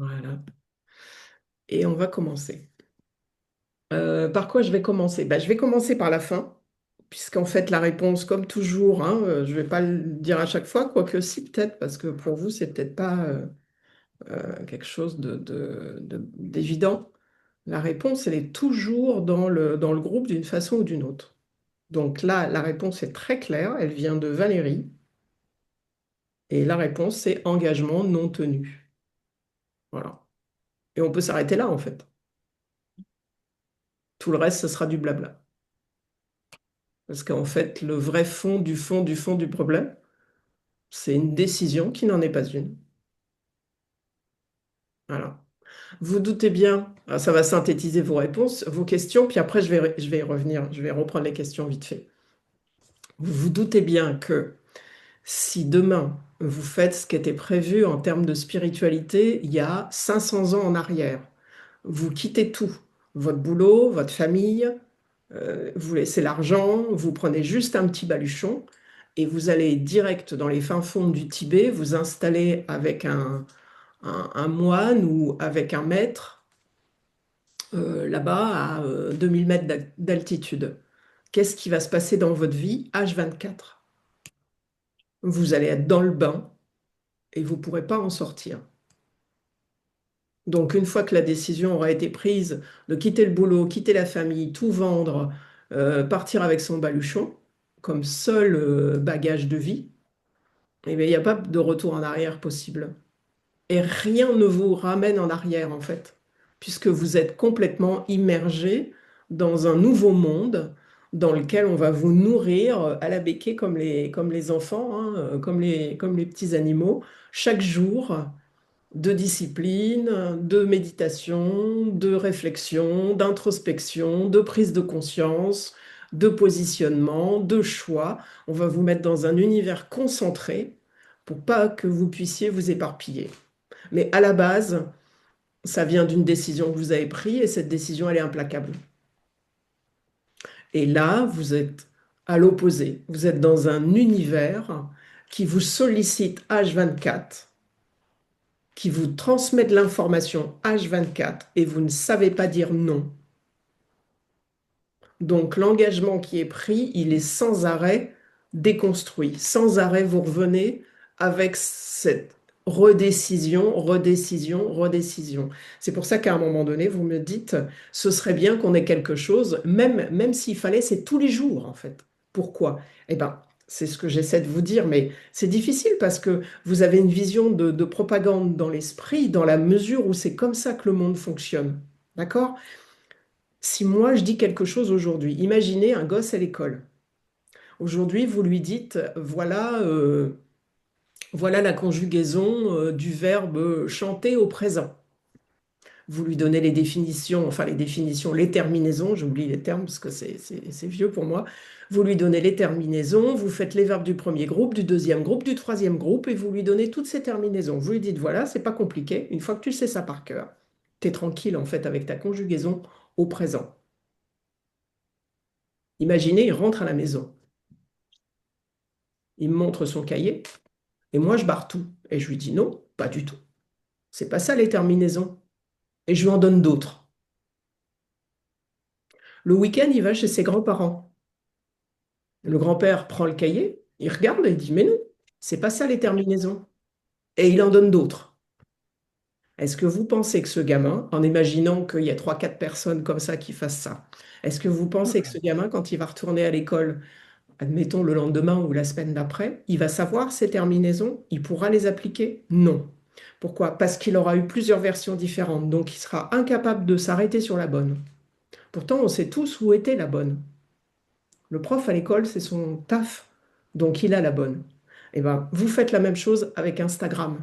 Voilà. Et on va commencer. Par quoi je vais commencer? Je vais commencer par la fin, puisqu'en fait, la réponse, comme toujours, hein, je ne vais pas le dire à chaque fois, quoique si, peut-être, parce que pour vous, c'est peut-être pas quelque chose d'évident. La réponse, elle est toujours dans le groupe d'une façon ou d'une autre. Donc là, la réponse est très claire, elle vient de Valérie, et la réponse, c'est engagement non tenu. Voilà. Et on peut s'arrêter là, en fait. Tout le reste, ce sera du blabla. Parce qu'en fait, le vrai fond du fond du fond du problème, c'est une décision qui n'en est pas une. Voilà. Vous doutez bien, ça va synthétiser vos réponses, vos questions, puis après je vais y revenir, je vais reprendre les questions vite fait. Vous vous doutez bien que si demain vous faites ce qui était prévu en termes de spiritualité il y a 500 ans en arrière, vous quittez tout, votre boulot, votre famille, vous laissez l'argent, vous prenez juste un petit baluchon et vous allez direct dans les fins fonds du Tibet, vous installer avec un moine ou avec un maître là-bas à 2000 mètres d'altitude. Qu'est-ce qui va se passer dans votre vie H24? Vous allez être dans le bain et vous ne pourrez pas en sortir. Donc, une fois que la décision aura été prise de quitter le boulot, quitter la famille, tout vendre, partir avec son baluchon comme seul bagage de vie, eh bien, il n'y a pas de retour en arrière possible. Et rien ne vous ramène en arrière, en fait, puisque vous êtes complètement immergé dans un nouveau monde dans lequel on va vous nourrir à la béquée comme les enfants, hein, comme les petits animaux, chaque jour de discipline, de méditation, de réflexion, d'introspection, de prise de conscience, de positionnement, de choix. On va vous mettre dans un univers concentré pour pas que vous puissiez vous éparpiller. Mais à la base, ça vient d'une décision que vous avez prise et cette décision, elle est implacable. Et là, vous êtes à l'opposé. Vous êtes dans un univers qui vous sollicite H24, qui vous transmet de l'information H24 et vous ne savez pas dire non. Donc l'engagement qui est pris, il est sans arrêt déconstruit. Sans arrêt, vous revenez avec cette redécision, redécision, redécision. C'est pour ça qu'à un moment donné, vous me dites, ce serait bien qu'on ait quelque chose, même s'il fallait, c'est tous les jours en fait. Pourquoi? Eh bien, c'est ce que j'essaie de vous dire, mais c'est difficile parce que vous avez une vision de propagande dans l'esprit, dans la mesure où c'est comme ça que le monde fonctionne. D'accord? Si moi je dis quelque chose aujourd'hui, imaginez un gosse à l'école. Aujourd'hui, vous lui dites, voilà la conjugaison du verbe chanter au présent. Vous lui donnez les définitions, enfin les définitions, les terminaisons, j'oublie les termes parce que c'est vieux pour moi. Vous lui donnez les terminaisons, vous faites les verbes du premier groupe, du deuxième groupe, du troisième groupe, et vous lui donnez toutes ces terminaisons. Vous lui dites, voilà, c'est pas compliqué, une fois que tu sais ça par cœur, tu es tranquille en fait avec ta conjugaison au présent. Imaginez, il rentre à la maison. Il me montre son cahier et moi je barre tout. Et je lui dis non, pas du tout. C'est pas ça les terminaisons. Et je lui en donne d'autres. Le week-end, il va chez ses grands-parents. Le grand-père prend le cahier, il regarde et il dit mais non, c'est pas ça les terminaisons. Et il en donne d'autres. Est-ce que vous pensez que ce gamin, en imaginant qu'il y a trois, quatre personnes comme ça qui fassent ça, est-ce que vous pensez que ce gamin, quand il va retourner à l'école, admettons le lendemain ou la semaine d'après, il va savoir ces terminaisons? Il pourra les appliquer? Non. Pourquoi? Parce qu'il aura eu plusieurs versions différentes, donc il sera incapable de s'arrêter sur la bonne. Pourtant, on sait tous où était la bonne. Le prof à l'école, c'est son taf, donc il a la bonne. Eh ben, vous faites la même chose avec Instagram.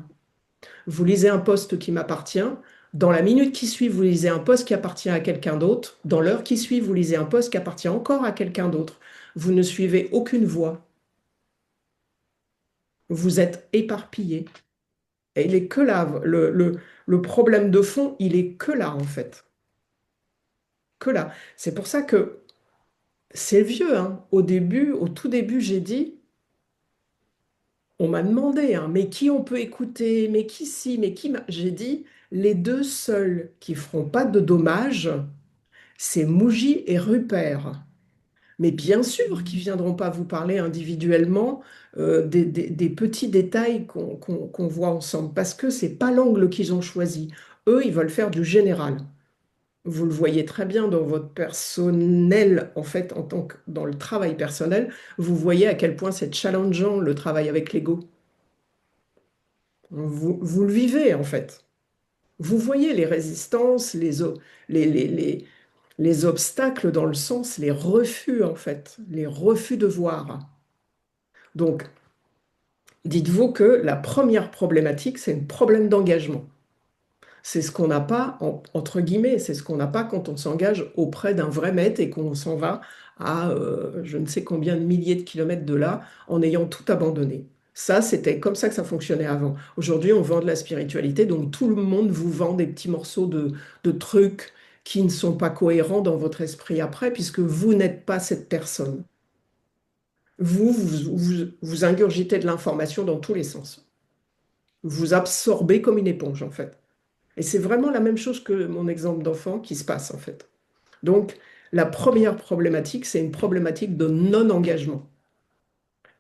Vous lisez un post qui m'appartient. Dans la minute qui suit, vous lisez un post qui appartient à quelqu'un d'autre. Dans l'heure qui suit, vous lisez un post qui appartient encore à quelqu'un d'autre. Vous ne suivez aucune voie. Vous êtes éparpillé. Et il est que là. Le problème de fond, il est que là, en fait. Que là. C'est pour ça que c'est vieux, hein. Au tout début, j'ai dit, On m'a demandé, hein, mais qui on peut écouter, mais qui si, mais qui... J'ai dit, les deux seuls qui feront pas de dommages, c'est Mouji et Rupert. Mais bien sûr qu'ils viendront pas vous parler individuellement des petits détails qu'on voit ensemble, parce que c'est pas l'angle qu'ils ont choisi. Eux, ils veulent faire du général. Vous le voyez très bien dans votre personnel, en fait, en tant que dans le travail personnel, vous voyez à quel point c'est challengeant le travail avec l'ego. Vous le vivez, en fait. Vous voyez les résistances, les, les, les, les obstacles dans le sens, les refus, en fait, les refus de voir. Donc, dites-vous que la première problématique, c'est un problème d'engagement. C'est ce qu'on n'a pas, entre guillemets, c'est ce qu'on n'a pas quand on s'engage auprès d'un vrai maître et qu'on s'en va à je ne sais combien de milliers de kilomètres de là en ayant tout abandonné. Ça, c'était comme ça que ça fonctionnait avant. Aujourd'hui, on vend de la spiritualité, donc tout le monde vous vend des petits morceaux de trucs qui ne sont pas cohérents dans votre esprit après, puisque vous n'êtes pas cette personne. Vous ingurgitez de l'information dans tous les sens. Vous absorbez comme une éponge, en fait. Et c'est vraiment la même chose que mon exemple d'enfant qui se passe, en fait. Donc, la première problématique, c'est une problématique de non-engagement.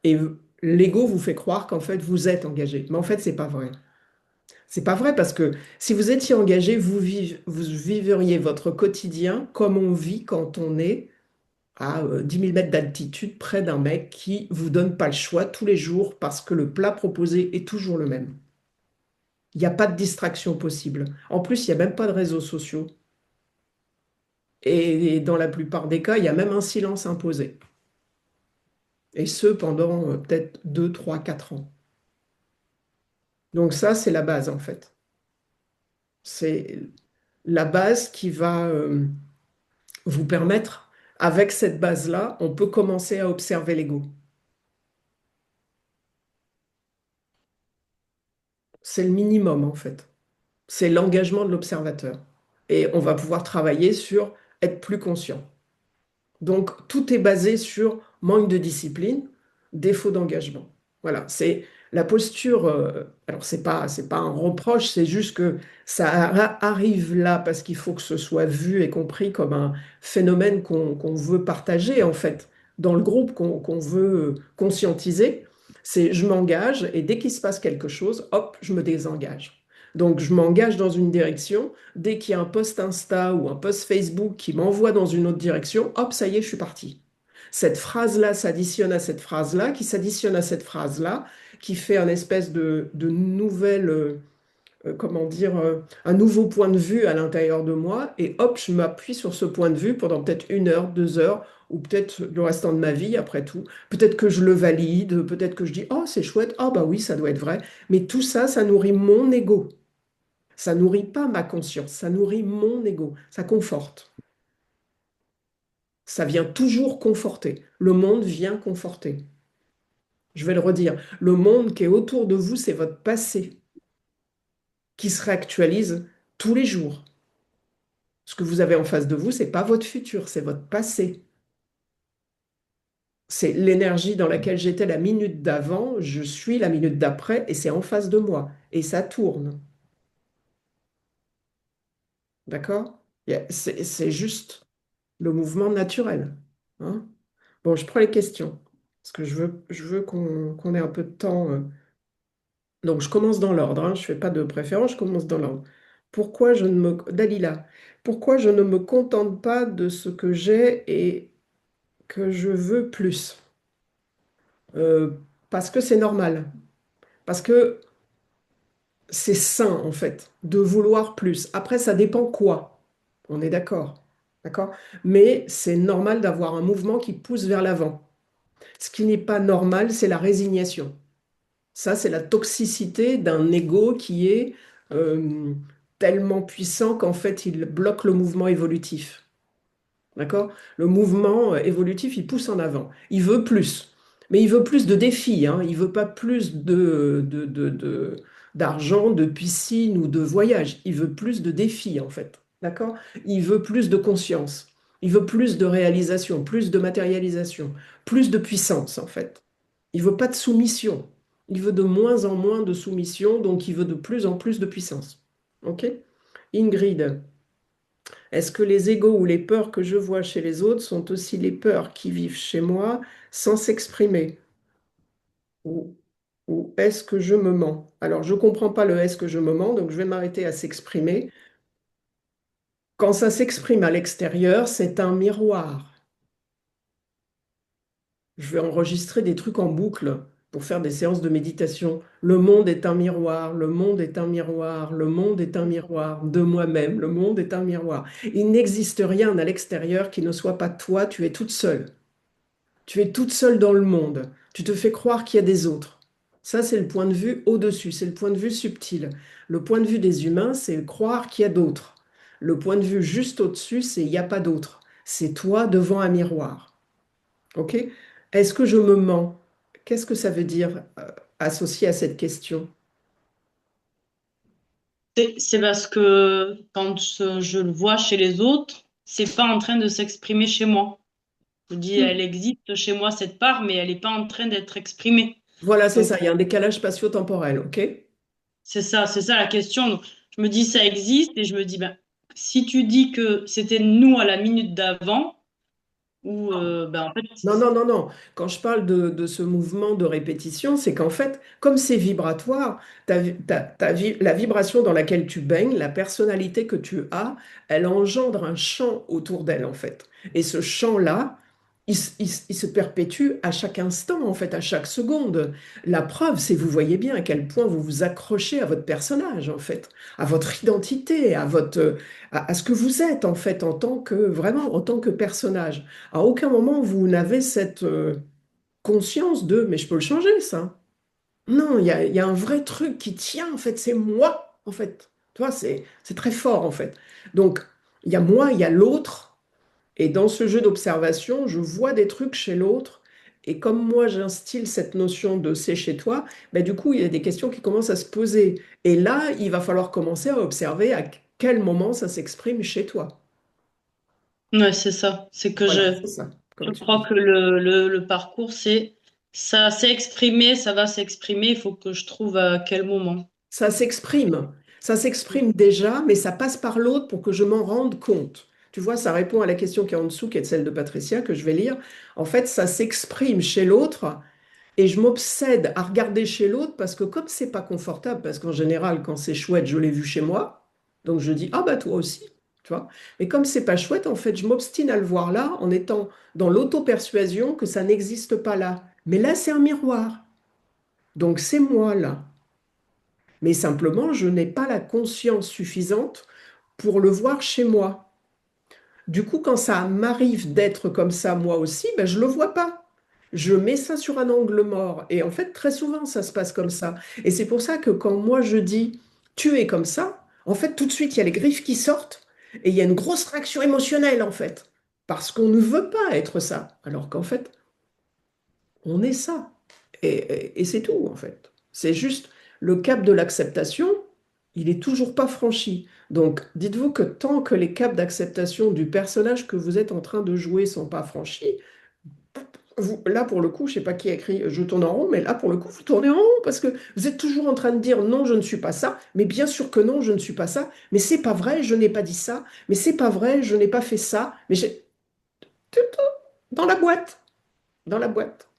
Et l'ego vous fait croire qu'en fait, vous êtes engagé. Mais en fait, c'est pas vrai. C'est pas vrai parce que si vous étiez engagé, vous vivriez votre quotidien comme on vit quand on est à 10 000 mètres d'altitude près d'un mec qui vous donne pas le choix tous les jours parce que le plat proposé est toujours le même. Il n'y a pas de distraction possible. En plus, il n'y a même pas de réseaux sociaux. Et dans la plupart des cas, il y a même un silence imposé. Et ce, pendant peut-être 2, 3, 4 ans. Donc ça, c'est la base, en fait. C'est la base qui va vous permettre, avec cette base-là, on peut commencer à observer l'ego. C'est le minimum, en fait. C'est l'engagement de l'observateur. Et on va pouvoir travailler sur être plus conscient. Donc, tout est basé sur manque de discipline, défaut d'engagement. Voilà, c'est la posture. Alors, c'est pas un reproche, c'est juste que arrive là parce qu'il faut que ce soit vu et compris comme un phénomène qu'on veut partager, en fait, dans le groupe qu'on veut conscientiser. C'est je m'engage et dès qu'il se passe quelque chose, hop, je me désengage. Donc, je m'engage dans une direction. Dès qu'il y a un post Insta ou un post Facebook qui m'envoie dans une autre direction, hop, ça y est, je suis parti. Cette phrase-là s'additionne à cette phrase-là, qui s'additionne à cette phrase-là, qui fait un espèce de nouvelle, comment dire, un nouveau point de vue à l'intérieur de moi, et hop, je m'appuie sur ce point de vue pendant peut-être 1 heure, 2 heures, ou peut-être le restant de ma vie, après tout. Peut-être que je le valide, peut-être que je dis, oh, c'est chouette, ah bah oui, ça doit être vrai. Mais tout ça, ça nourrit mon ego. Ça nourrit pas ma conscience, ça nourrit mon ego, ça conforte. Ça vient toujours conforter. Le monde vient conforter. Je vais le redire. Le monde qui est autour de vous, c'est votre passé qui se réactualise tous les jours. Ce que vous avez en face de vous, c'est pas votre futur, c'est votre passé. C'est l'énergie dans laquelle j'étais la minute d'avant, je suis la minute d'après et c'est en face de moi. Et ça tourne. D'accord? C'est juste le mouvement naturel. Hein. Bon, je prends les questions, parce que je veux qu'on ait un peu de temps. Donc, je commence dans l'ordre, hein, je ne fais pas de préférence, je commence dans l'ordre. Dalila, pourquoi je ne me contente pas de ce que j'ai et que je veux plus? Euh, Parce que c'est normal, parce que c'est sain, en fait, de vouloir plus. Après, ça dépend quoi. On est d'accord, d'accord? Mais c'est normal d'avoir un mouvement qui pousse vers l'avant. Ce qui n'est pas normal, c'est la résignation. Ça, c'est la toxicité d'un ego qui est euh, tellement puissant qu'en fait, il bloque le mouvement évolutif. D'accord? Le mouvement évolutif, il pousse en avant. Il veut plus. Mais il veut plus de défis, hein. Il veut pas plus d'argent, de piscine ou de voyage. Il veut plus de défis, en fait. D'accord? Il veut plus de conscience. Il veut plus de réalisation, plus de matérialisation, plus de puissance, en fait. Il veut pas de soumission. Il veut de moins en moins de soumission, donc il veut de plus en plus de puissance. OK? Ingrid, est-ce que les égos ou les peurs que je vois chez les autres sont aussi les peurs qui vivent chez moi sans s'exprimer? Ou, ou est-ce que je me mens? Alors, je ne comprends pas le est-ce que je me mens, donc je vais m'arrêter à s'exprimer. Quand ça s'exprime à l'extérieur, c'est un miroir. Je vais enregistrer des trucs en boucle pour faire des séances de méditation. Le monde est un miroir, le monde est un miroir, le monde est un miroir de moi-même, le monde est un miroir. Il n'existe rien à l'extérieur qui ne soit pas toi, tu es toute seule. Tu es toute seule dans le monde. Tu te fais croire qu'il y a des autres. Ça, c'est le point de vue au-dessus, c'est le point de vue subtil. Le point de vue des humains, c'est croire qu'il y a d'autres. Le point de vue juste au-dessus, c'est il n'y a pas d'autre. C'est toi devant un miroir. OK? Est-ce que je me mens? Qu'est-ce que ça veut dire associé à cette question? C'est parce que quand je le vois chez les autres, c'est pas en train de s'exprimer chez moi. Je dis, elle existe chez moi, cette part, mais elle n'est pas en train d'être exprimée. Voilà, c'est Donc, ça. Il y a un décalage spatio-temporel. OK? c'est ça la question. Donc, je me dis, ça existe, et je me dis, ben, si tu dis que c'était nous à la minute d'avant, ou ben, en fait, Non, non, non, non. Quand je parle de ce mouvement de répétition, c'est qu'en fait, comme c'est vibratoire, la vibration dans laquelle tu baignes, la personnalité que tu as, elle engendre un champ autour d'elle, en fait. Et ce champ-là, il se perpétue à chaque instant, en fait, à chaque seconde. La preuve, c'est vous voyez bien à quel point vous vous accrochez à votre personnage, en fait, à votre identité, à ce que vous êtes, en fait, en tant que, vraiment, en tant que personnage. À aucun moment vous n'avez cette conscience de mais je peux le changer ça. Non, il y a un vrai truc qui tient en fait, c'est moi en fait. Tu vois, c'est très fort en fait. Donc il y a moi, il y a l'autre, et dans ce jeu d'observation, je vois des trucs chez l'autre. Et comme moi, j'instille cette notion de c'est chez toi, ben, du coup, il y a des questions qui commencent à se poser. Et là, il va falloir commencer à observer à quel moment ça s'exprime chez toi. ouais, c'est ça. C'est que Voilà, c'est ça, je comme tu crois dis. que le parcours, c'est ça s'est exprimé, ça va s'exprimer, il faut que je trouve à quel moment. Ça s'exprime. Ça s'exprime déjà, mais ça passe par l'autre pour que je m'en rende compte. Tu vois, ça répond à la question qui est en dessous, qui est celle de Patricia, que je vais lire. En fait, ça s'exprime chez l'autre et je m'obsède à regarder chez l'autre parce que comme c'est pas confortable, parce qu'en général, quand c'est chouette, je l'ai vu chez moi, donc je dis, ah bah toi aussi, tu vois. Mais comme c'est pas chouette, en fait, je m'obstine à le voir là en étant dans l'auto-persuasion que ça n'existe pas là. Mais là, c'est un miroir. Donc c'est moi là, mais simplement, je n'ai pas la conscience suffisante pour le voir chez moi. Du coup, quand ça m'arrive d'être comme ça moi aussi, ben, je ne le vois pas. Je mets ça sur un angle mort. Et en fait, très souvent, ça se passe comme ça. Et c'est pour ça que quand moi je dis tu es comme ça, en fait, tout de suite, il y a les griffes qui sortent et il y a une grosse réaction émotionnelle, en fait. Parce qu'on ne veut pas être ça. Alors qu'en fait, on est ça. Et c'est tout, en fait. C'est juste le cap de l'acceptation, il n'est toujours pas franchi. Donc, dites-vous que tant que les caps d'acceptation du personnage que vous êtes en train de jouer sont pas franchis, là, pour le coup, je sais pas qui a écrit je tourne en rond, mais là, pour le coup, vous tournez en rond parce que vous êtes toujours en train de dire non, je ne suis pas ça, mais bien sûr que non, je ne suis pas ça, mais c'est pas vrai, je n'ai pas dit ça, mais c'est pas vrai, je n'ai pas fait ça, mais j'ai tout dans la boîte, dans la boîte.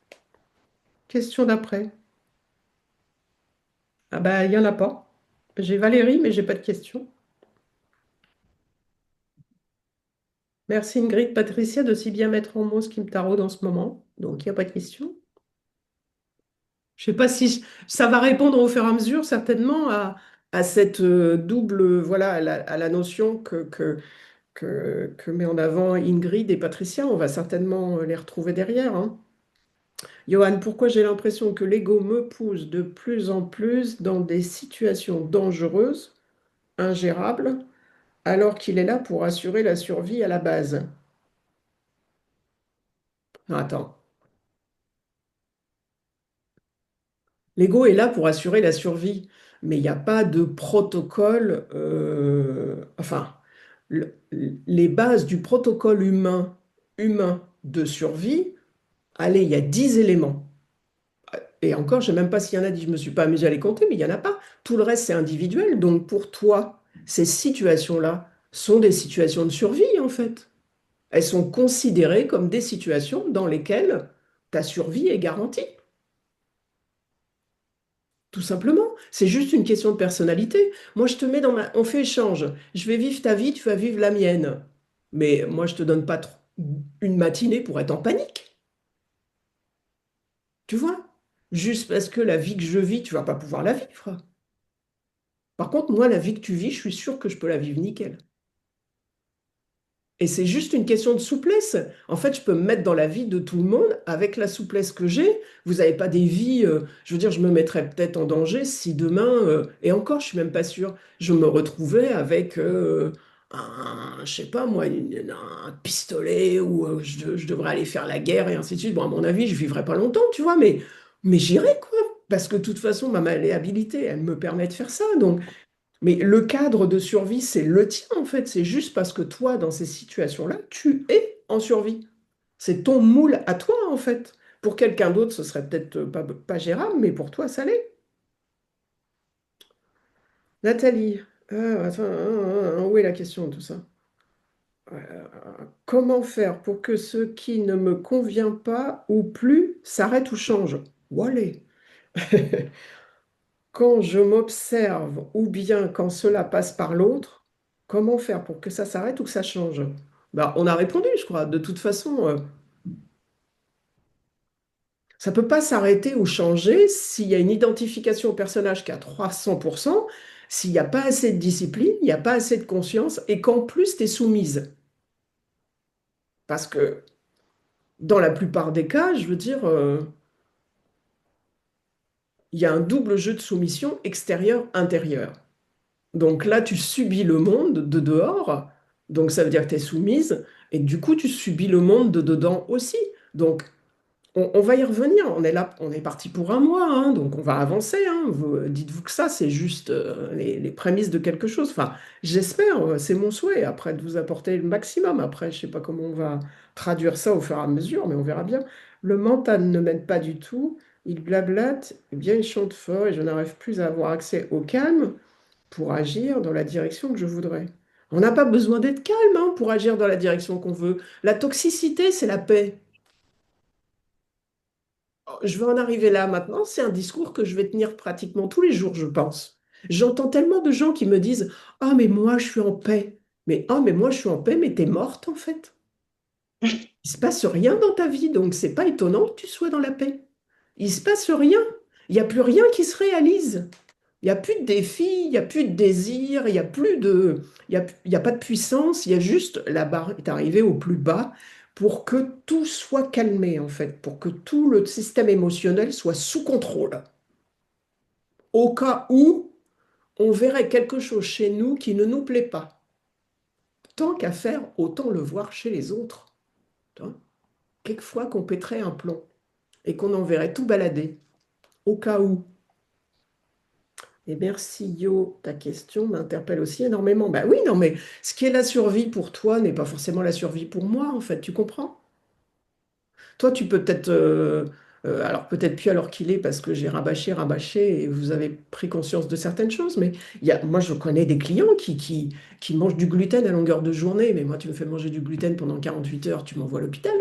Question d'après. Ah bah, il n'y en a pas. J'ai Valérie, mais j'ai pas de questions. Merci Ingrid, Patricia de si bien mettre en mots ce qui me taraude en ce moment. Donc, il n'y a pas de questions. Je sais pas si ça va répondre au fur et à mesure, certainement, à cette double, voilà, à la notion que met en avant Ingrid et Patricia. On va certainement les retrouver derrière, hein. Johan, pourquoi j'ai l'impression que l'ego me pousse de plus en plus dans des situations dangereuses, ingérables, alors qu'il est là pour assurer la survie à la base? Non, attends. L'ego est là pour assurer la survie, mais il n'y a pas de protocole. Enfin, les bases du protocole humain de survie, allez, il y a 10 éléments. Et encore, je ne sais même pas s'il y en a dit, je ne me suis pas amusée à les compter, mais il n'y en a pas. Tout le reste, c'est individuel. Donc pour toi, ces situations-là sont des situations de survie, en fait. Elles sont considérées comme des situations dans lesquelles ta survie est garantie. Tout simplement. C'est juste une question de personnalité. Moi, je te mets dans ma... On fait échange. Je vais vivre ta vie, tu vas vivre la mienne. Mais moi, je te donne pas une matinée pour être en panique. Tu vois? Juste parce que la vie que je vis, tu vas pas pouvoir la vivre. Par contre, moi, la vie que tu vis, je suis sûre que je peux la vivre nickel. Et c'est juste une question de souplesse. En fait, je peux me mettre dans la vie de tout le monde avec la souplesse que j'ai. Vous n'avez pas des vies, je veux dire, je me mettrais peut-être en danger si demain, et encore, je suis même pas sûre, je me retrouvais avec je sais pas moi, un pistolet ou je devrais aller faire la guerre et ainsi de suite. Bon, à mon avis, je vivrais pas longtemps, tu vois, mais j'irai quoi. Parce que de toute façon, ma malléabilité, elle me permet de faire ça. Donc, mais le cadre de survie, c'est le tien en fait. C'est juste parce que toi, dans ces situations-là, tu es en survie. C'est ton moule à toi en fait. Pour quelqu'un d'autre, ce serait peut-être pas gérable, mais pour toi, ça l'est. Nathalie, attends, où est la question de tout ça? Euh, Comment faire pour que ce qui ne me convient pas ou plus s'arrête ou change? Wallet. Quand je m'observe ou bien quand cela passe par l'autre, comment faire pour que ça s'arrête ou que ça change? Bah, on a répondu, je crois. De toute façon, ça ne peut pas s'arrêter ou changer s'il y a une identification au personnage qui est à 300%, s'il n'y a pas assez de discipline, il n'y a pas assez de conscience et qu'en plus tu es soumise. Parce que dans la plupart des cas, je veux dire, il y a un double jeu de soumission extérieur-intérieur. Donc là, tu subis le monde de dehors, donc ça veut dire que tu es soumise, et du coup, tu subis le monde de dedans aussi. Donc, on va y revenir, on est là, on est parti pour un mois, hein, donc on va avancer. Hein. Dites-vous que ça, c'est juste les prémices de quelque chose. Enfin, j'espère, c'est mon souhait, après, de vous apporter le maximum. Après, je ne sais pas comment on va traduire ça au fur et à mesure, mais on verra bien. Le mental ne m'aide pas du tout, il blablate, eh bien il chante fort, et je n'arrive plus à avoir accès au calme pour agir dans la direction que je voudrais. On n'a pas besoin d'être calme hein, pour agir dans la direction qu'on veut. La toxicité, c'est la paix. Je vais en arriver là maintenant. C'est un discours que je vais tenir pratiquement tous les jours, je pense. J'entends tellement de gens qui me disent, ah, mais moi, je suis en paix. Mais, ah, mais moi, je suis en paix, mais t'es morte, en fait. Il se passe rien dans ta vie, donc c'est pas étonnant que tu sois dans la paix. Il se passe rien. Il n'y a plus rien qui se réalise. Il n'y a plus de défis, il n'y a plus de désir, il n'y a plus de, il y a pas de puissance, il y a juste la barre est arrivée au plus bas pour que tout soit calmé en fait, pour que tout le système émotionnel soit sous contrôle. Au cas où on verrait quelque chose chez nous qui ne nous plaît pas. Tant qu'à faire, autant le voir chez les autres. Tu vois. Quelquefois qu'on pèterait un plomb et qu'on en verrait tout balader. Au cas où. Et merci Yo, ta question m'interpelle aussi énormément. Bah oui, non, mais ce qui est la survie pour toi n'est pas forcément la survie pour moi, en fait, tu comprends? Toi, tu peux peut-être, alors peut-être plus alors qu'il est parce que j'ai rabâché, et vous avez pris conscience de certaines choses, mais moi, je connais des clients qui mangent du gluten à longueur de journée, mais moi, tu me fais manger du gluten pendant 48 heures, tu m'envoies à l'hôpital.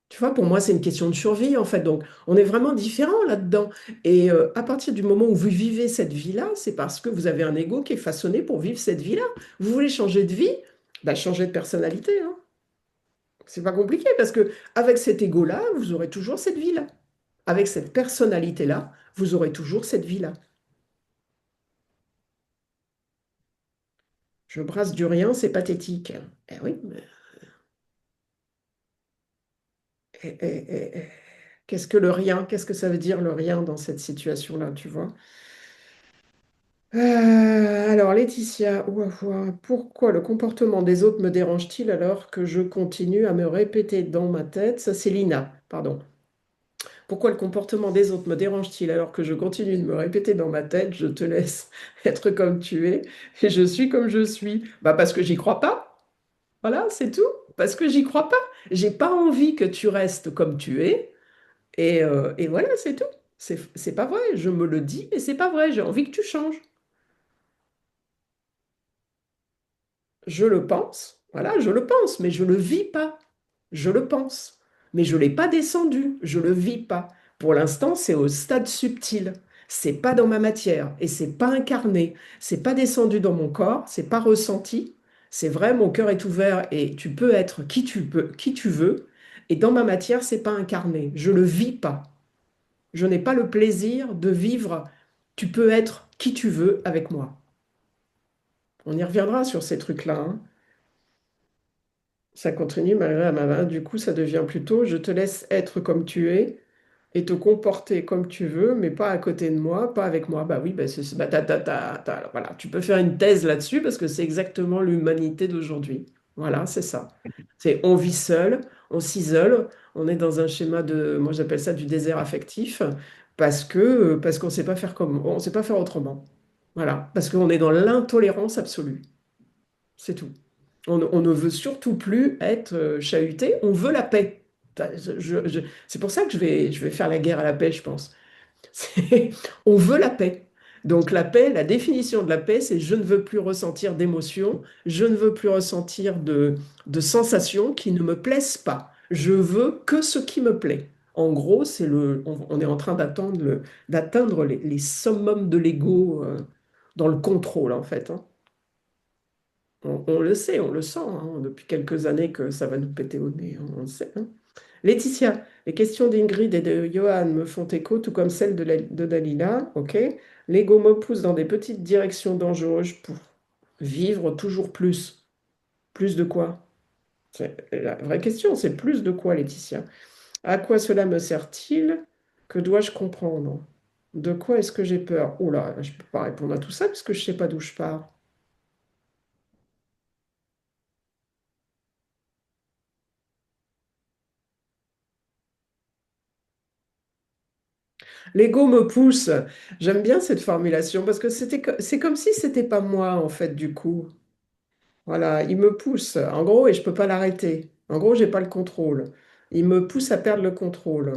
Tu vois, pour moi, c'est une question de survie, en fait. Donc, on est vraiment différents là-dedans. Et à partir du moment où vous vivez cette vie-là, c'est parce que vous avez un ego qui est façonné pour vivre cette vie-là. Vous voulez changer de vie, bah, changer de personnalité. Hein. C'est pas compliqué parce que avec cet ego-là, vous aurez toujours cette vie-là. Avec cette personnalité-là, vous aurez toujours cette vie-là. Je brasse du rien, c'est pathétique. Eh oui, mais qu'est-ce que le rien? Qu'est-ce que ça veut dire le rien dans cette situation-là, tu vois? Alors, Laetitia, ouah, ouah, pourquoi le comportement des autres me dérange-t-il alors que je continue à me répéter dans ma tête? Ça, c'est Lina, pardon. Pourquoi le comportement des autres me dérange-t-il alors que je continue de me répéter dans ma tête? Je te laisse être comme tu es et je suis comme je suis. Bah parce que j'y crois pas. Voilà, c'est tout. Parce que j'y crois pas. J'ai pas envie que tu restes comme tu es. Et voilà, c'est tout. C'est pas vrai. Je me le dis, mais c'est pas vrai. J'ai envie que tu changes. Je le pense. Voilà, je le pense, mais je le vis pas. Je le pense. Mais je l'ai pas descendu. Je le vis pas. Pour l'instant, c'est au stade subtil. C'est pas dans ma matière et c'est pas incarné. C'est pas descendu dans mon corps. C'est pas ressenti. C'est vrai, mon cœur est ouvert et tu peux être qui tu veux. Et dans ma matière, c'est pas incarné. Je le vis pas. Je n'ai pas le plaisir de vivre. Tu peux être qui tu veux avec moi. On y reviendra sur ces trucs-là, hein. Ça continue malgré la main. Du coup, ça devient plutôt je te laisse être comme tu es et te comporter comme tu veux, mais pas à côté de moi, pas avec moi. Bah oui, bah bah, voilà. Tu peux faire une thèse là-dessus parce que c'est exactement l'humanité d'aujourd'hui. Voilà, c'est ça. C'est on vit seul, on s'isole, on est dans un schéma de, moi j'appelle ça du désert affectif, parce qu'on ne sait pas faire comme, on sait pas faire autrement. Voilà, parce qu'on est dans l'intolérance absolue. C'est tout. On ne veut surtout plus être chahuté, on veut la paix. C'est pour ça que je vais faire la guerre à la paix, je pense. C'est- On veut la paix. Donc la paix, la définition de la paix, c'est je ne veux plus ressentir d'émotions, je ne veux plus ressentir de sensations qui ne me plaisent pas. Je veux que ce qui me plaît. En gros, on est en train d'atteindre les summums de l'ego dans le contrôle, en fait, hein. On le sait, on le sent, hein, depuis quelques années que ça va nous péter au nez, hein, on le sait, hein. Laetitia, les questions d'Ingrid et de Johan me font écho, tout comme celles de Dalila. Ok. L'ego me pousse dans des petites directions dangereuses pour vivre toujours plus. Plus de quoi? C'est la vraie question, c'est plus de quoi, Laetitia? À quoi cela me sert-il? Que dois-je comprendre? De quoi est-ce que j'ai peur? Oula, je ne peux pas répondre à tout ça parce que je ne sais pas d'où je pars. L'ego me pousse. J'aime bien cette formulation parce que c'est comme si c'était pas moi en fait du coup. Voilà, il me pousse. En gros, et je peux pas l'arrêter. En gros, j'ai pas le contrôle. Il me pousse à perdre le contrôle.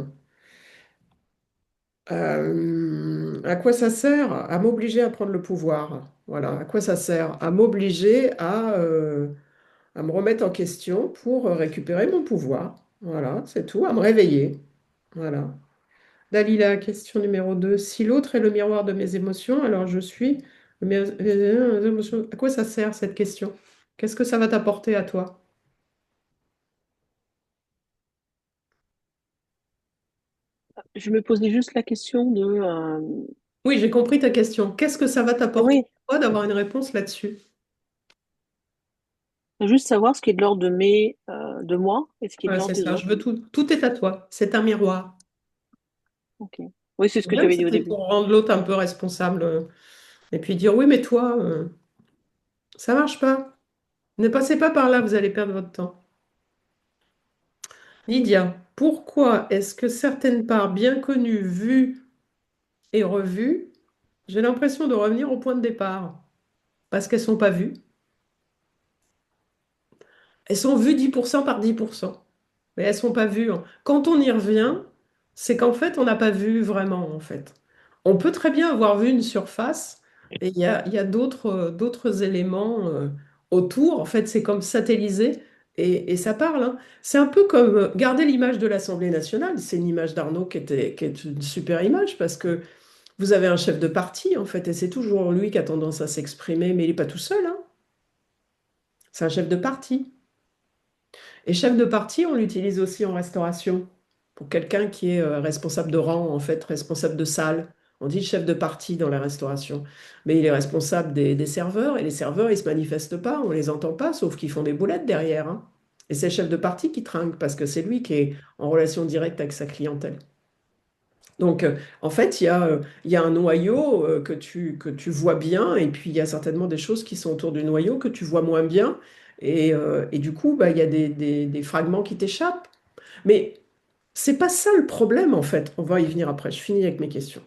À quoi ça sert? À m'obliger à prendre le pouvoir. Voilà. À quoi ça sert? À m'obliger à me remettre en question pour récupérer mon pouvoir. Voilà, c'est tout. À me réveiller. Voilà. Dalila, question numéro 2. Si l'autre est le miroir de mes émotions, alors je suis mes émotions. À quoi ça sert cette question? Qu'est-ce que ça va t'apporter à toi? Je me posais juste la question de... Oui, j'ai compris ta question. Qu'est-ce que ça va t'apporter Oui, à toi d'avoir une réponse là-dessus? juste savoir ce qui est de l'ordre de moi et ce qui est de Ouais, l'ordre c'est des ça. Je autres. veux tout. Tout est à toi. C'est un miroir. Ok. Oui, c'est ce que tu Même avais si dit au c'est début. pour rendre l'autre un peu responsable et puis dire oui, mais toi, ça marche pas. Ne passez pas par là, vous allez perdre votre temps. Lydia, pourquoi est-ce que certaines parts bien connues, vues et revues, j'ai l'impression de revenir au point de départ? Parce qu'elles sont pas vues. Elles sont vues 10% par 10%. Mais elles sont pas vues, hein. Quand on y revient, c'est qu'en fait, on n'a pas vu vraiment, en fait. On peut très bien avoir vu une surface, et il y a d'autres éléments autour. En fait, c'est comme satellisé, et ça parle, hein. C'est un peu comme, garder l'image de l'Assemblée nationale. C'est une image d'Arnaud qui est une super image, parce que vous avez un chef de parti, en fait, et c'est toujours lui qui a tendance à s'exprimer, mais il n'est pas tout seul, hein. C'est un chef de parti. Et chef de parti, on l'utilise aussi en restauration. Pour quelqu'un qui est responsable de rang, en fait, responsable de salle. On dit chef de parti dans la restauration. Mais il est responsable des serveurs, et les serveurs, ils ne se manifestent pas, on ne les entend pas, sauf qu'ils font des boulettes derrière, hein. Et c'est le chef de parti qui trinque, parce que c'est lui qui est en relation directe avec sa clientèle. Donc, en fait, il y a un noyau que tu vois bien, et puis il y a certainement des choses qui sont autour du noyau que tu vois moins bien, et du coup, bah, il y a des fragments qui t'échappent. Mais c'est pas ça le problème, en fait. On va y venir après. Je finis avec mes questions.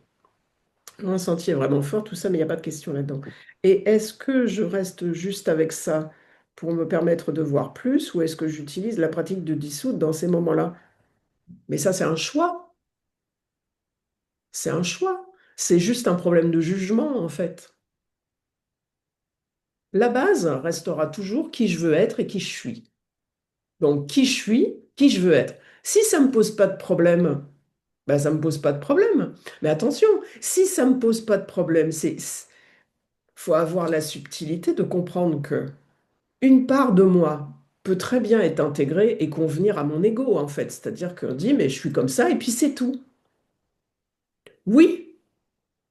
Un sentier est vraiment fort, tout ça, mais il n'y a pas de question là-dedans. Et est-ce que je reste juste avec ça pour me permettre de voir plus, ou est-ce que j'utilise la pratique de dissoudre dans ces moments-là? Mais ça, c'est un choix. C'est un choix. C'est juste un problème de jugement, en fait. La base restera toujours qui je veux être et qui je suis. Donc, qui je suis, qui je veux être. Si ça ne me pose pas de problème, ben, ça ne me pose pas de problème. Mais attention, si ça ne me pose pas de problème, faut avoir la subtilité de comprendre que une part de moi peut très bien être intégrée et convenir à mon ego, en fait. C'est-à-dire qu'on dit, mais je suis comme ça et puis c'est tout. Oui,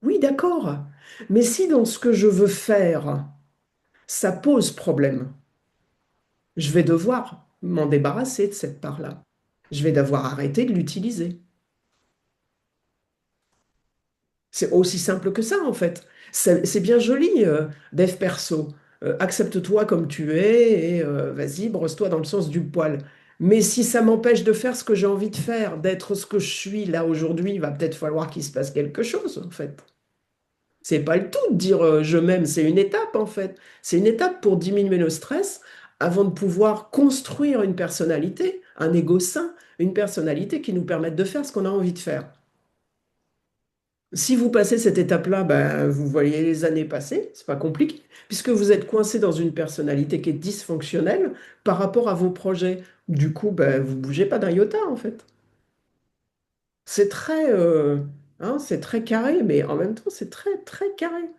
oui, d'accord. Mais si dans ce que je veux faire, ça pose problème, je vais devoir m'en débarrasser de cette part-là. Je vais devoir arrêter de l'utiliser. C'est aussi simple que ça, en fait. C'est bien joli, dev perso. Accepte-toi comme tu es et vas-y, brosse-toi dans le sens du poil. Mais si ça m'empêche de faire ce que j'ai envie de faire, d'être ce que je suis là aujourd'hui, il va peut-être falloir qu'il se passe quelque chose, en fait. C'est pas le tout de dire je m'aime, c'est une étape, en fait. C'est une étape pour diminuer le stress avant de pouvoir construire une personnalité, un ego sain, une personnalité qui nous permette de faire ce qu'on a envie de faire. Si vous passez cette étape-là, ben, vous voyez les années passer, c'est pas compliqué, puisque vous êtes coincé dans une personnalité qui est dysfonctionnelle par rapport à vos projets. Du coup, ben, vous bougez pas d'un iota, en fait. C'est très carré, mais en même temps, c'est très, très carré.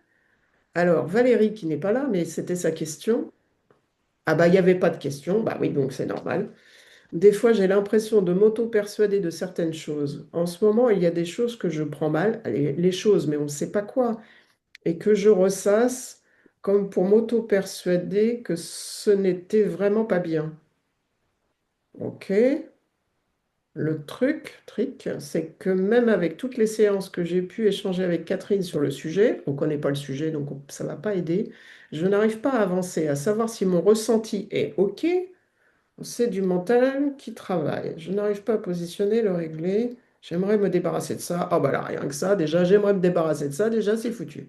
Alors, Valérie, qui n'est pas là, mais c'était sa question. Ah bah, il n'y avait pas de question, bah oui, donc c'est normal. Des fois, j'ai l'impression de m'auto-persuader de certaines choses. En ce moment, il y a des choses que je prends mal, les choses, mais on ne sait pas quoi. Et que je ressasse comme pour m'auto-persuader que ce n'était vraiment pas bien. Ok. Le trick, c'est que même avec toutes les séances que j'ai pu échanger avec Catherine sur le sujet, on ne connaît pas le sujet, donc ça ne va pas aider, je n'arrive pas à avancer, à savoir si mon ressenti est OK, c'est du mental qui travaille. Je n'arrive pas à positionner, le régler. J'aimerais me débarrasser de ça. Ah bah là, rien que ça, déjà, j'aimerais me débarrasser de ça, déjà, c'est foutu.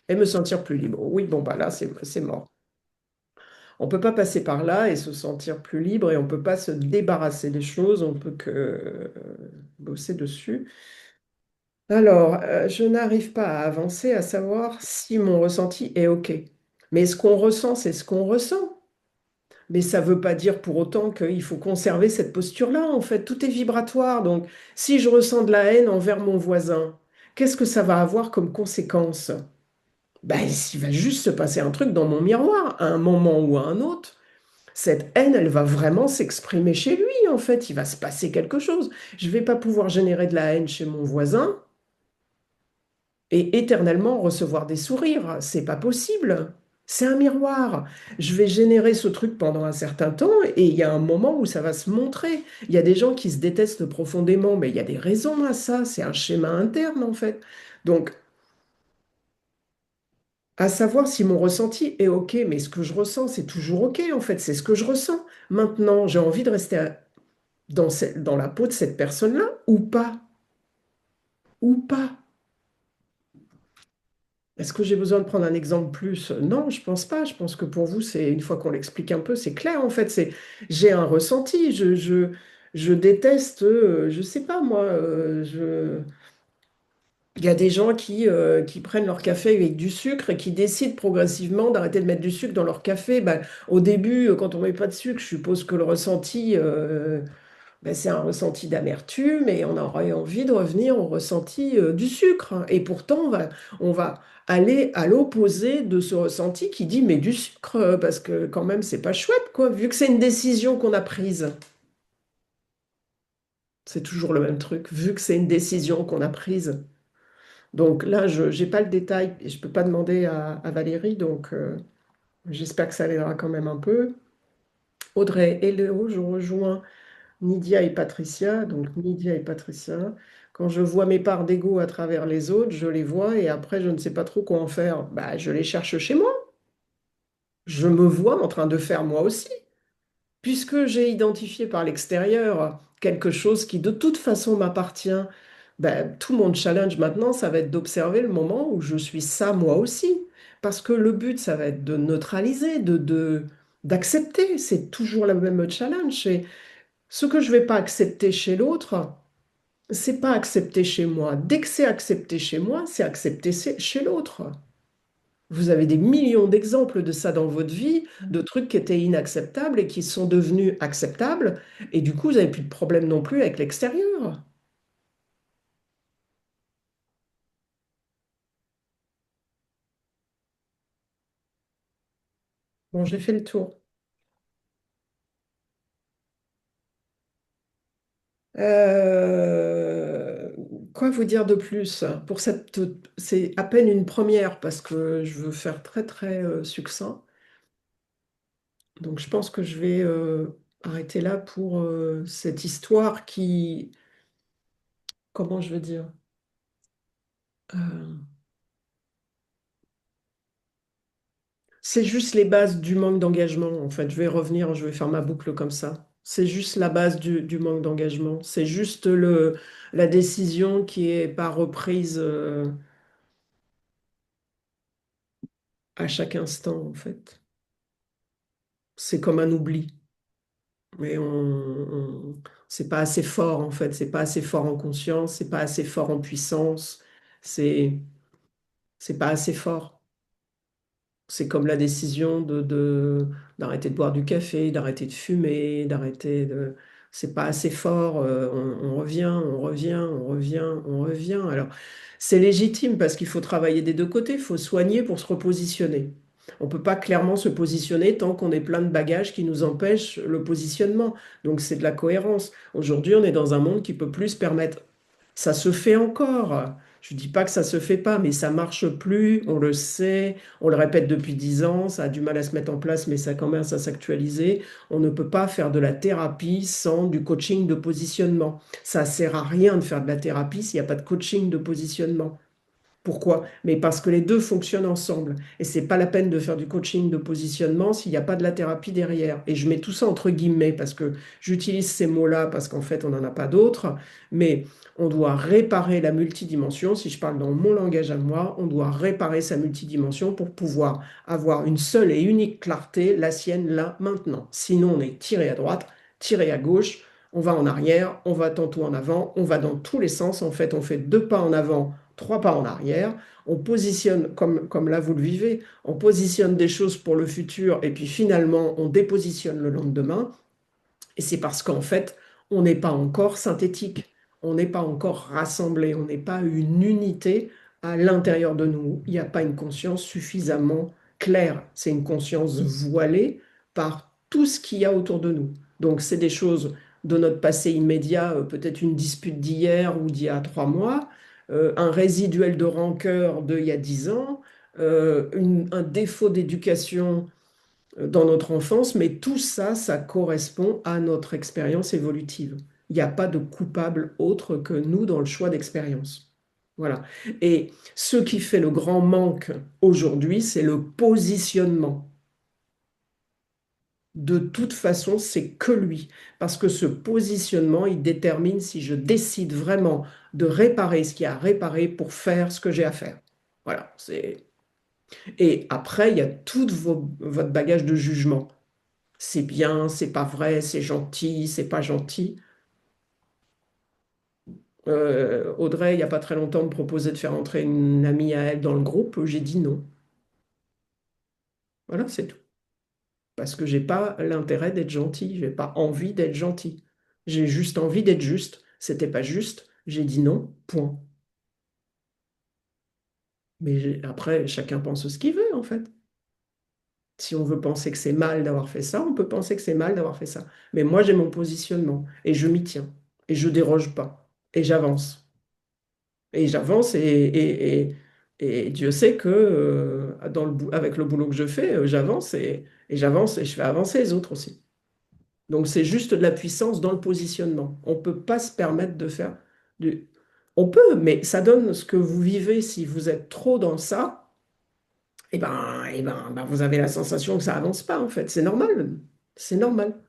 Et me sentir plus libre. Oui, bon, bah là, c'est mort. On ne peut pas passer par là et se sentir plus libre et on ne peut pas se débarrasser des choses, on peut que bosser dessus. Alors, je n'arrive pas à avancer à savoir si mon ressenti est OK. Mais ce qu'on ressent, c'est ce qu'on ressent. Mais ça ne veut pas dire pour autant qu'il faut conserver cette posture-là. En fait, tout est vibratoire. Donc, si je ressens de la haine envers mon voisin, qu'est-ce que ça va avoir comme conséquence? Ben, il va juste se passer un truc dans mon miroir, à un moment ou à un autre. Cette haine, elle va vraiment s'exprimer chez lui, en fait. Il va se passer quelque chose. Je ne vais pas pouvoir générer de la haine chez mon voisin et éternellement recevoir des sourires. C'est pas possible. C'est un miroir. Je vais générer ce truc pendant un certain temps et il y a un moment où ça va se montrer. Il y a des gens qui se détestent profondément, mais il y a des raisons à ça. C'est un schéma interne, en fait. Donc, à savoir si mon ressenti est OK, mais ce que je ressens, c'est toujours OK, en fait. C'est ce que je ressens. Maintenant, j'ai envie de rester dans la peau de cette personne-là ou pas? Ou pas? Est-ce que j'ai besoin de prendre un exemple plus? Non, je pense pas. Je pense que pour vous, c'est une fois qu'on l'explique un peu, c'est clair en fait. J'ai un ressenti. Je déteste, je sais pas moi. Il y a des gens qui prennent leur café avec du sucre et qui décident progressivement d'arrêter de mettre du sucre dans leur café. Ben, au début, quand on met pas de sucre, je suppose que le ressenti, ben, c'est un ressenti d'amertume et on aurait envie de revenir au ressenti du sucre. Et pourtant, on va aller à l'opposé de ce ressenti qui dit mais du sucre, parce que quand même, c'est pas chouette, quoi, vu que c'est une décision qu'on a prise. C'est toujours le même truc, vu que c'est une décision qu'on a prise. Donc là, je n'ai pas le détail et je ne peux pas demander à Valérie, donc j'espère que ça l'aidera quand même un peu. Audrey et Léo, je rejoins Nydia et Patricia. Donc Nydia et Patricia, quand je vois mes parts d'ego à travers les autres, je les vois et après je ne sais pas trop quoi en faire. Bah, je les cherche chez moi. Je me vois en train de faire moi aussi. Puisque j'ai identifié par l'extérieur quelque chose qui de toute façon m'appartient, ben, tout mon challenge maintenant, ça va être d'observer le moment où je suis ça moi aussi. Parce que le but, ça va être de neutraliser, d'accepter. C'est toujours le même challenge. C'est ce que je ne vais pas accepter chez l'autre. C'est pas accepté chez moi. Dès que c'est accepté chez moi, c'est accepté chez l'autre. Vous avez des millions d'exemples de ça dans votre vie, de trucs qui étaient inacceptables et qui sont devenus acceptables. Et du coup, vous n'avez plus de problème non plus avec l'extérieur. Bon, j'ai fait le tour. Euh, Quoi vous dire de plus? Pour cette, c'est à peine une première parce que je veux faire très très succinct. Donc je pense que je vais arrêter là pour cette histoire qui, comment je veux dire? Euh, c'est juste les bases du manque d'engagement. En fait, je vais revenir, je vais faire ma boucle comme ça. C'est juste la base du manque d'engagement. C'est juste la décision qui est pas reprise à chaque instant, en fait. C'est comme un oubli. Mais c'est pas assez fort en fait, c'est pas assez fort en conscience, c'est pas assez fort en puissance, c'est c'est pas assez fort. C'est comme la décision d'arrêter de boire du café, d'arrêter de fumer, d'arrêter de... C'est pas assez fort, on revient, on revient, on revient, on revient. Alors, c'est légitime parce qu'il faut travailler des deux côtés, il faut soigner pour se repositionner. On ne peut pas clairement se positionner tant qu'on est plein de bagages qui nous empêchent le positionnement. Donc, c'est de la cohérence. Aujourd'hui, on est dans un monde qui peut plus se permettre. Ça se fait encore. Je ne dis pas que ça se fait pas, mais ça marche plus, on le sait. On le répète depuis 10 ans, ça a du mal à se mettre en place, mais ça commence à s'actualiser. On ne peut pas faire de la thérapie sans du coaching de positionnement. Ça sert à rien de faire de la thérapie s'il n'y a pas de coaching de positionnement. Pourquoi? Mais parce que les deux fonctionnent ensemble. Et c'est pas la peine de faire du coaching de positionnement s'il n'y a pas de la thérapie derrière. Et je mets tout ça entre guillemets parce que j'utilise ces mots-là parce qu'en fait, on n'en a pas d'autres. Mais on doit réparer la multidimension. Si je parle dans mon langage à moi, on doit réparer sa multidimension pour pouvoir avoir une seule et unique clarté, la sienne là, maintenant. Sinon, on est tiré à droite, tiré à gauche. On va en arrière, on va tantôt en avant, on va dans tous les sens. En fait, on fait 2 pas en avant, 3 pas en arrière. On positionne, comme là vous le vivez, on positionne des choses pour le futur et puis finalement on dépositionne le lendemain. Et c'est parce qu'en fait, on n'est pas encore synthétique, on n'est pas encore rassemblé, on n'est pas une unité à l'intérieur de nous. Il n'y a pas une conscience suffisamment claire. C'est une conscience voilée par tout ce qu'il y a autour de nous. Donc, c'est des choses de notre passé immédiat, peut-être une dispute d'hier ou d'il y a 3 mois, un résiduel de rancœur d'il y a 10 ans, un défaut d'éducation dans notre enfance, mais tout ça, ça correspond à notre expérience évolutive. Il n'y a pas de coupable autre que nous dans le choix d'expérience. Voilà. Et ce qui fait le grand manque aujourd'hui, c'est le positionnement. De toute façon, c'est que lui. Parce que ce positionnement, il détermine si je décide vraiment de réparer ce qu'il y a à réparer pour faire ce que j'ai à faire. Voilà. Et après, il y a tout votre bagage de jugement. C'est bien, c'est pas vrai, c'est gentil, c'est pas gentil. Audrey, il n'y a pas très longtemps, me proposait de faire entrer une amie à elle dans le groupe. J'ai dit non. Voilà, c'est tout. Parce que j'ai pas l'intérêt d'être gentil, j'ai pas envie d'être gentil. J'ai juste envie d'être juste. C'était pas juste, j'ai dit non, point. Mais après, chacun pense ce qu'il veut, en fait. Si on veut penser que c'est mal d'avoir fait ça, on peut penser que c'est mal d'avoir fait ça. Mais moi, j'ai mon positionnement et je m'y tiens. Et je déroge pas. Et j'avance. Et j'avance et Dieu sait que avec le boulot que je fais, j'avance et j'avance et je fais avancer les autres aussi. Donc c'est juste de la puissance dans le positionnement. On ne peut pas se permettre de faire du... On peut, mais ça donne ce que vous vivez si vous êtes trop dans ça, et ben, vous avez la sensation que ça avance pas en fait. C'est normal. C'est normal.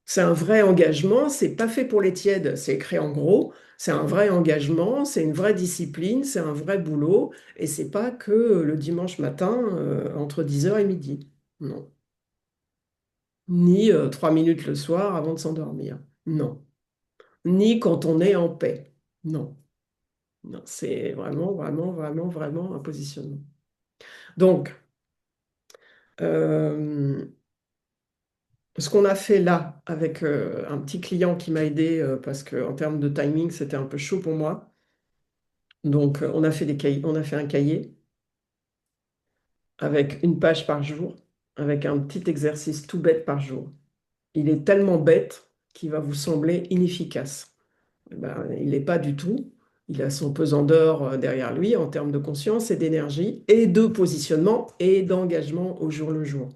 C'est un vrai engagement, c'est pas fait pour les tièdes, c'est écrit en gros, c'est un vrai engagement, c'est une vraie discipline, c'est un vrai boulot, et c'est pas que le dimanche matin entre 10 heures et midi. Non. Ni 3 minutes le soir avant de s'endormir. Non. ni quand on est en paix. Non, non, c'est vraiment, vraiment, vraiment, vraiment un positionnement. Donc, euh, ce qu'on a fait là avec un petit client qui m'a aidé parce qu'en termes de timing, c'était un peu chaud pour moi. Donc, on a fait des cahiers, on a fait un cahier avec une page par jour, avec un petit exercice tout bête par jour. Il est tellement bête qu'il va vous sembler inefficace. Eh ben, il n'est pas du tout. Il a son pesant d'or derrière lui en termes de conscience et d'énergie et de positionnement et d'engagement au jour le jour.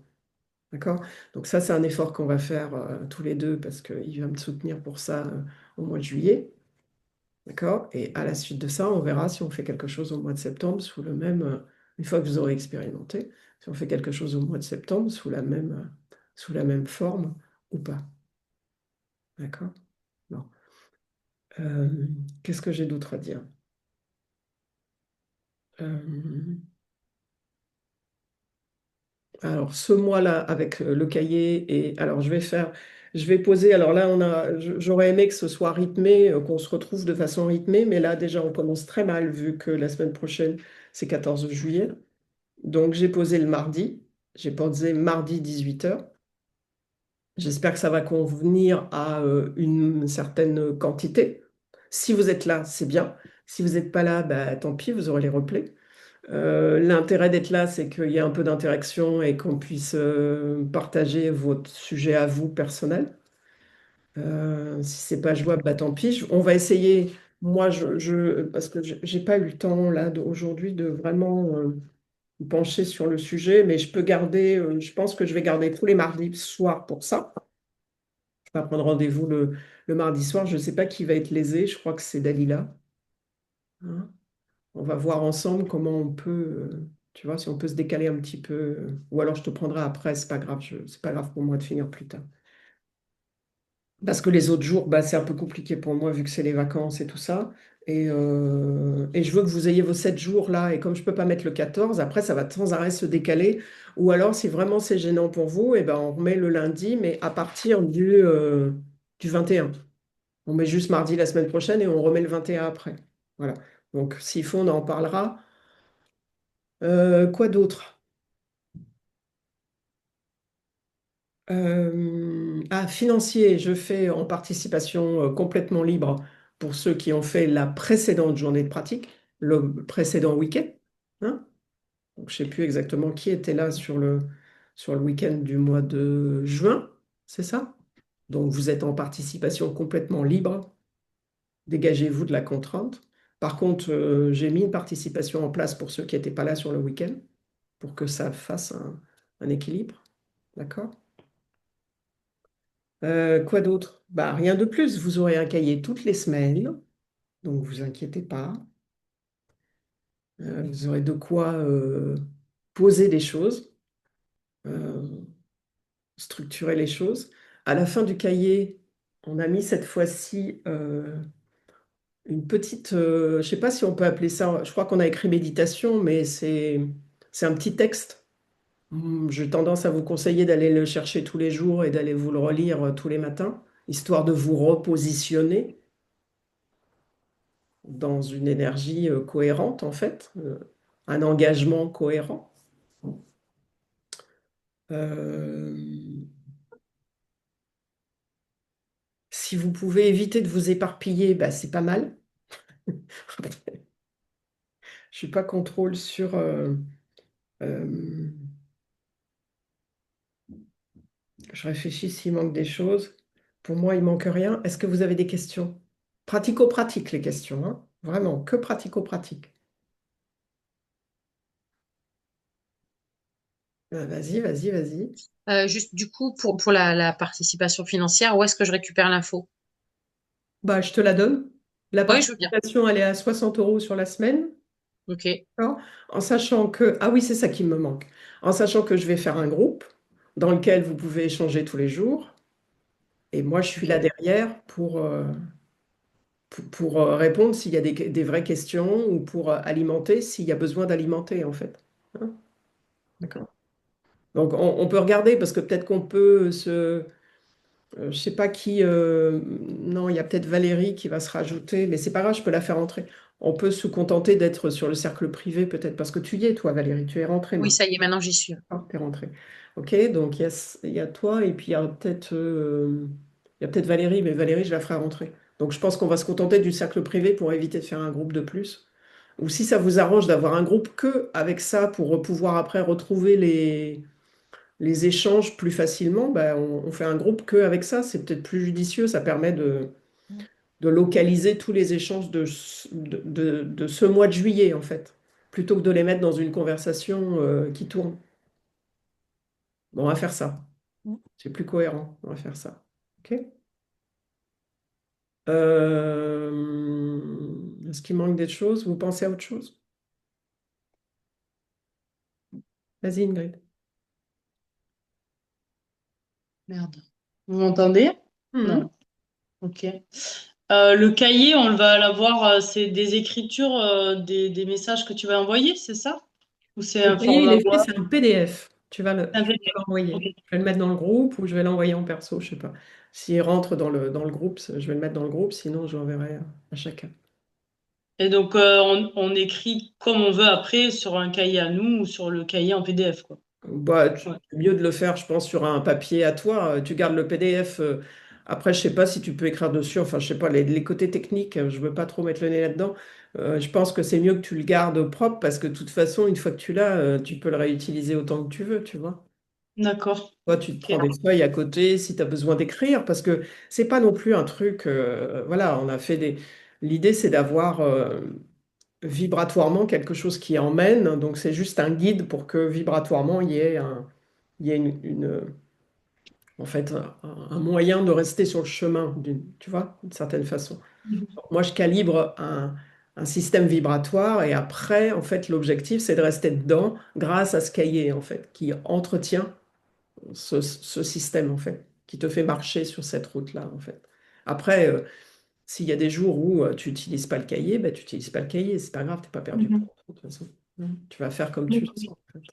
D'accord? Donc ça, c'est un effort qu'on va faire tous les deux parce qu'il va me soutenir pour ça au mois de juillet. D'accord? Et à la suite de ça, on verra si on fait quelque chose au mois de septembre sous le même, une fois que vous aurez expérimenté, si on fait quelque chose au mois de septembre sous la même forme ou pas. D'accord? Bon. Euh, qu'est-ce que j'ai d'autre à dire? Euh, alors, ce mois-là, avec le cahier, et alors je vais poser, alors là, j'aurais aimé que ce soit rythmé, qu'on se retrouve de façon rythmée, mais là, déjà, on commence très mal, vu que la semaine prochaine, c'est 14 juillet. Donc, j'ai posé le mardi, j'ai posé mardi 18h. J'espère que ça va convenir à une certaine quantité. Si vous êtes là, c'est bien. Si vous n'êtes pas là, bah, tant pis, vous aurez les replays. L'intérêt d'être là, c'est qu'il y ait un peu d'interaction et qu'on puisse partager votre sujet à vous personnel. Si c'est pas jouable, bah, tant pis. On va essayer. Moi, parce que j'ai pas eu le temps là aujourd'hui de vraiment me pencher sur le sujet, mais je peux garder. Je pense que je vais garder tous les mardis soirs pour ça. Je vais prendre rendez-vous le mardi soir. Je ne sais pas qui va être lésé. Je crois que c'est Dalila. Hein. On va voir ensemble comment on peut, tu vois, si on peut se décaler un petit peu. Ou alors je te prendrai après, c'est pas grave, c'est pas grave pour moi de finir plus tard. Parce que les autres jours, bah, c'est un peu compliqué pour moi vu que c'est les vacances et tout ça. Et je veux que vous ayez vos 7 jours là. Et comme je ne peux pas mettre le 14, après, ça va sans arrêt se décaler. Ou alors, si vraiment c'est gênant pour vous, et ben, on remet le lundi, mais à partir du 21. On met juste mardi la semaine prochaine et on remet le 21 après. Voilà. Donc, s'il faut, on en parlera. Quoi d'autre? Financier, je fais en participation complètement libre pour ceux qui ont fait la précédente journée de pratique, le précédent week-end. Hein. Donc, je ne sais plus exactement qui était là sur le week-end du mois de juin, c'est ça? Donc, vous êtes en participation complètement libre. Dégagez-vous de la contrainte. Par contre, j'ai mis une participation en place pour ceux qui n'étaient pas là sur le week-end, pour que ça fasse un équilibre. D'accord? Quoi d'autre? Bah, rien de plus. Vous aurez un cahier toutes les semaines, donc vous inquiétez pas. Vous aurez de quoi poser des choses, euh, structurer les choses. À la fin du cahier, on a mis cette fois-ci une petite, je ne sais pas si on peut appeler ça, je crois qu'on a écrit méditation, mais c'est un petit texte. J'ai tendance à vous conseiller d'aller le chercher tous les jours et d'aller vous le relire tous les matins, histoire de vous repositionner dans une énergie cohérente, en fait, un engagement cohérent. Euh, si vous pouvez éviter de vous éparpiller, bah, c'est pas mal. Je suis pas contrôle sur... euh, je réfléchis s'il manque des choses. Pour moi, il manque rien. Est-ce que vous avez des questions? Pratico-pratique, les questions, hein. Vraiment, que pratico-pratique. Vas-y, vas-y, vas-y. Juste du coup, pour la participation financière, où est-ce que je récupère l'info? Bah, je te la donne. La Oui, je veux bien. participation, elle est à 60 euros sur la semaine. Ok, D'accord. En sachant que... Ah oui, c'est ça qui me manque. En sachant que je vais faire un groupe dans lequel vous pouvez échanger tous les jours. Et moi, je suis là ok. derrière pour répondre s'il y a des vraies questions ou pour alimenter s'il y a besoin d'alimenter, en fait. Hein. D'accord. Donc, on peut regarder parce que peut-être qu'on peut se... Je sais pas qui. Non, il y a peut-être Valérie qui va se rajouter, mais c'est pas grave, je peux la faire entrer. On peut se contenter d'être sur le cercle privé, peut-être, parce que tu y es, toi, Valérie, tu es rentrée Oui, maintenant. ça y est, maintenant j'y suis. Ah, t'es rentrée. Ok, donc il y a toi, et puis il y a peut-être Valérie, mais Valérie, je la ferai rentrer. Donc je pense qu'on va se contenter du cercle privé pour éviter de faire un groupe de plus. Ou si ça vous arrange d'avoir un groupe que avec ça pour pouvoir après retrouver les échanges plus facilement, ben, on fait un groupe que avec ça. C'est peut-être plus judicieux. Ça permet de localiser tous les échanges de ce mois de juillet, en fait, plutôt que de les mettre dans une conversation qui tourne. Bon, on va faire ça. C'est plus cohérent. On va faire ça. OK? Est-ce qu'il manque des choses? Vous pensez à autre chose? Vas-y, Ingrid. Merde. Vous m'entendez? Mhm. Non. Ok. Le cahier, on va l'avoir, c'est des écritures, des messages que tu vas envoyer, c'est ça? Ou c'est Le un cahier, il format est fait, Word? c'est un PDF. Un Tu vas PDF. Ok. l'envoyer. Je vais le mettre dans le groupe ou je vais l'envoyer en perso, je sais pas. S'il rentre dans le groupe, je vais le mettre dans le groupe, sinon je l'enverrai à chacun. Et donc, on écrit comme on veut après sur un cahier à nous ou sur le cahier en PDF, quoi. Bah, Ouais. c'est mieux de le faire, je pense, sur un papier à toi. Tu gardes le PDF. Après, je sais pas si tu peux écrire dessus. Enfin, je sais pas, les côtés techniques, je veux pas trop mettre le nez là-dedans. Je pense que c'est mieux que tu le gardes propre parce que de toute façon, une fois que tu l'as, tu peux le réutiliser autant que tu veux, tu vois. D'accord. Toi, tu te Ok. prends des feuilles à côté si tu as besoin d'écrire, parce que c'est pas non plus un truc. Voilà, on a fait des. L'idée, c'est d'avoir vibratoirement quelque chose qui emmène. Donc, c'est juste un guide pour que vibratoirement, il y ait en fait, un moyen de rester sur le chemin, tu vois, d'une certaine façon. Mhm. Donc, moi, je calibre un système vibratoire et après, en fait, l'objectif, c'est de rester dedans grâce à ce cahier, en fait, qui entretient ce système, en fait, qui te fait marcher sur cette route-là, en fait. Après, s'il y a des jours où tu n'utilises pas le cahier, ben, tu n'utilises pas le cahier, c'est pas grave, tu n'es pas perdu Mhm. pour autre, de toute façon. Tu vas faire comme tu le Ok. sens, en fait.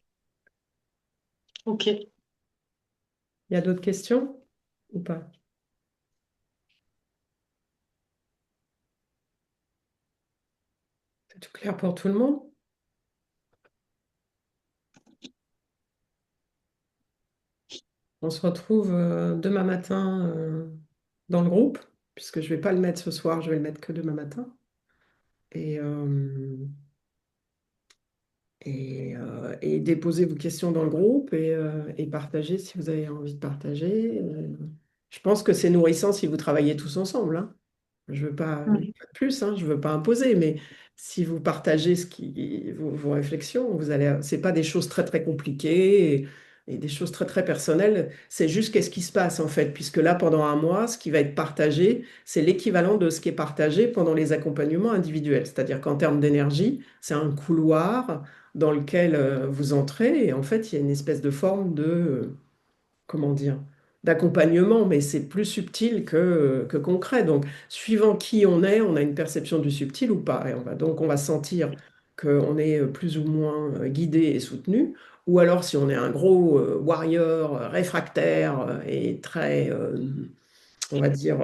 Ok. Il y a d'autres questions ou pas? C'est tout clair pour tout le monde? On se retrouve demain matin dans le groupe, puisque je ne vais pas le mettre ce soir, je vais le mettre que demain matin. Et, et déposer vos questions dans le groupe et partager si vous avez envie de partager. Je pense que c'est nourrissant si vous travaillez tous ensemble, hein. Je veux pas, Mhm. pas plus, hein, je veux pas imposer, mais si vous partagez vos réflexions, vous allez, c'est pas des choses très très compliquées et des choses très très personnelles. C'est juste qu'est-ce qui se passe en fait, puisque là pendant un mois, ce qui va être partagé, c'est l'équivalent de ce qui est partagé pendant les accompagnements individuels. C'est-à-dire qu'en termes d'énergie, c'est un couloir dans lequel vous entrez et en fait il y a une espèce de forme de comment dire, d'accompagnement, mais c'est plus subtil que concret. Donc, suivant qui on a une perception du subtil ou pas. Et donc, on va sentir qu'on est plus ou moins guidé et soutenu. Ou alors, si on est un gros warrior réfractaire et très, on va dire,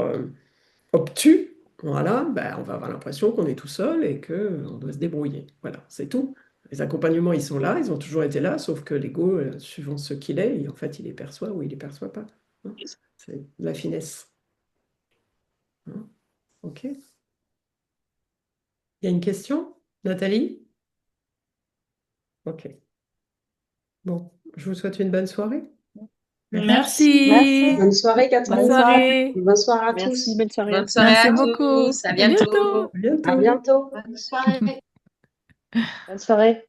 obtus, voilà, ben, on va avoir l'impression qu'on est tout seul et qu'on doit se débrouiller. Voilà, c'est tout. Les accompagnements, ils sont là, ils ont toujours été là, sauf que l'ego, suivant ce qu'il est, en fait, il les perçoit ou il les perçoit pas, hein. C'est de la finesse, hein. OK. Il y a une question, Nathalie? OK. Bon, je vous souhaite une bonne soirée. Merci. Merci. Bonne soirée, Bonne Catherine. soirée. Bonsoir à Merci, tous. bonne soirée. Bonne soirée Merci à beaucoup. tous. À À bientôt. bientôt. À À bientôt. bientôt. Bonne soirée. Bonne soirée.